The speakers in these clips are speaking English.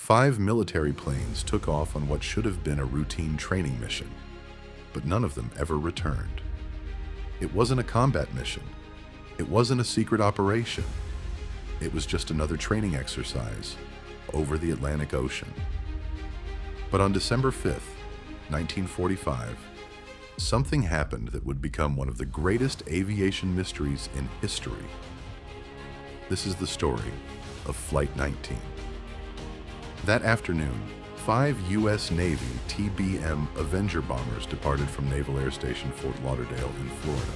5 military planes took off on what should have been a routine training mission, but none of them ever returned. It wasn't a combat mission. It wasn't a secret operation. It was just another training exercise over the Atlantic Ocean. But on December 5th, 1945, something happened that would become one of the greatest aviation mysteries in history. This is the story of Flight 19. That afternoon, 5 U.S. Navy TBM Avenger bombers departed from Naval Air Station Fort Lauderdale in Florida.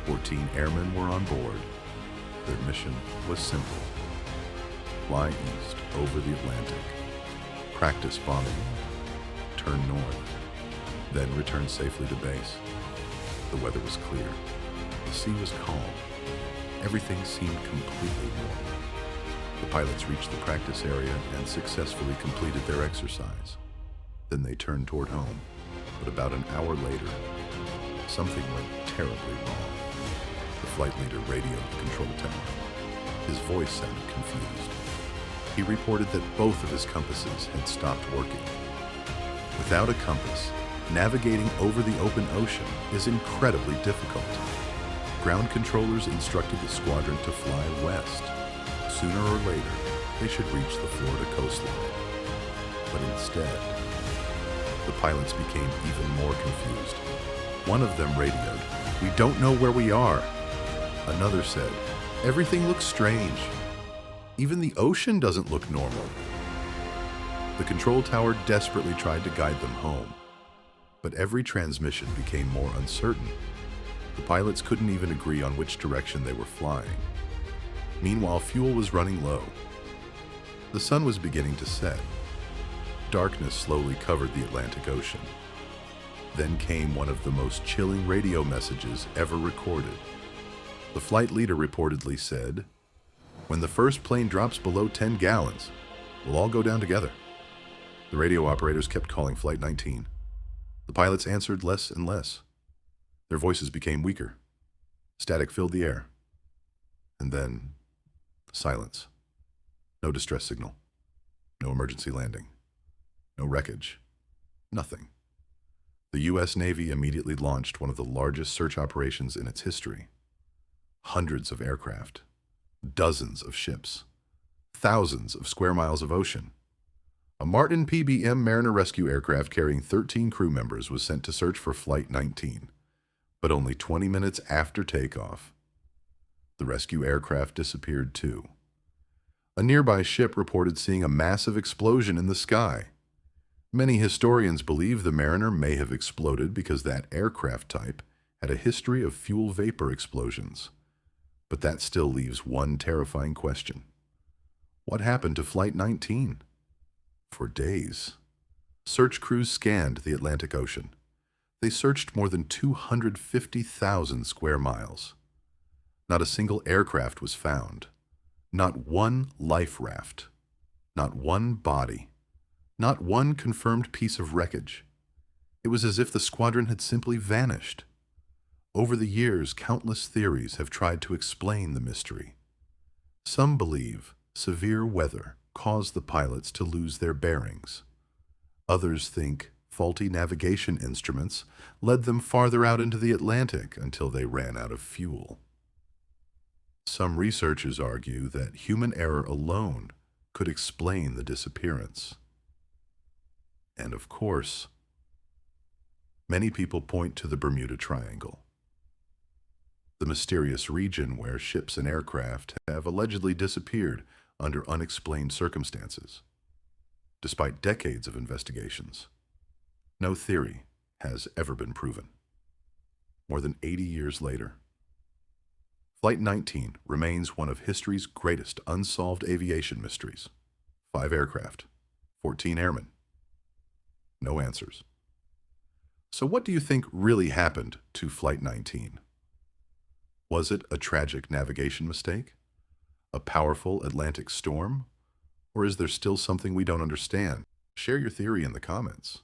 14 airmen were on board. Their mission was simple: fly east over the Atlantic, practice bombing, turn north, then return safely to base. The weather was clear. The sea was calm. Everything seemed completely normal. The pilots reached the practice area and successfully completed their exercise. Then they turned toward home. But about an hour later, something went terribly wrong. The flight leader radioed the control tower. His voice sounded confused. He reported that both of his compasses had stopped working. Without a compass, navigating over the open ocean is incredibly difficult. Ground controllers instructed the squadron to fly west. Sooner or later, they should reach the Florida coastline. But instead, the pilots became even more confused. One of them radioed, "We don't know where we are." Another said, "Everything looks strange. Even the ocean doesn't look normal." The control tower desperately tried to guide them home, but every transmission became more uncertain. The pilots couldn't even agree on which direction they were flying. Meanwhile, fuel was running low. The sun was beginning to set. Darkness slowly covered the Atlantic Ocean. Then came one of the most chilling radio messages ever recorded. The flight leader reportedly said, "When the first plane drops below 10 gallons, we'll all go down together." The radio operators kept calling Flight 19. The pilots answered less and less. Their voices became weaker. Static filled the air. And then, silence. No distress signal. No emergency landing. No wreckage. Nothing. The U.S. Navy immediately launched one of the largest search operations in its history. Hundreds of aircraft. Dozens of ships. Thousands of square miles of ocean. A Martin PBM Mariner rescue aircraft carrying 13 crew members was sent to search for Flight 19. But only 20 minutes after takeoff, the rescue aircraft disappeared too. A nearby ship reported seeing a massive explosion in the sky. Many historians believe the Mariner may have exploded because that aircraft type had a history of fuel vapor explosions. But that still leaves one terrifying question. What happened to Flight 19? For days, search crews scanned the Atlantic Ocean. They searched more than 250,000 square miles. Not a single aircraft was found. Not one life raft. Not one body. Not one confirmed piece of wreckage. It was as if the squadron had simply vanished. Over the years, countless theories have tried to explain the mystery. Some believe severe weather caused the pilots to lose their bearings. Others think faulty navigation instruments led them farther out into the Atlantic until they ran out of fuel. Some researchers argue that human error alone could explain the disappearance. And of course, many people point to the Bermuda Triangle, the mysterious region where ships and aircraft have allegedly disappeared under unexplained circumstances. Despite decades of investigations, no theory has ever been proven. More than 80 years later, Flight 19 remains one of history's greatest unsolved aviation mysteries. 5 aircraft, 14 airmen. No answers. So what do you think really happened to Flight 19? Was it a tragic navigation mistake? A powerful Atlantic storm? Or is there still something we don't understand? Share your theory in the comments.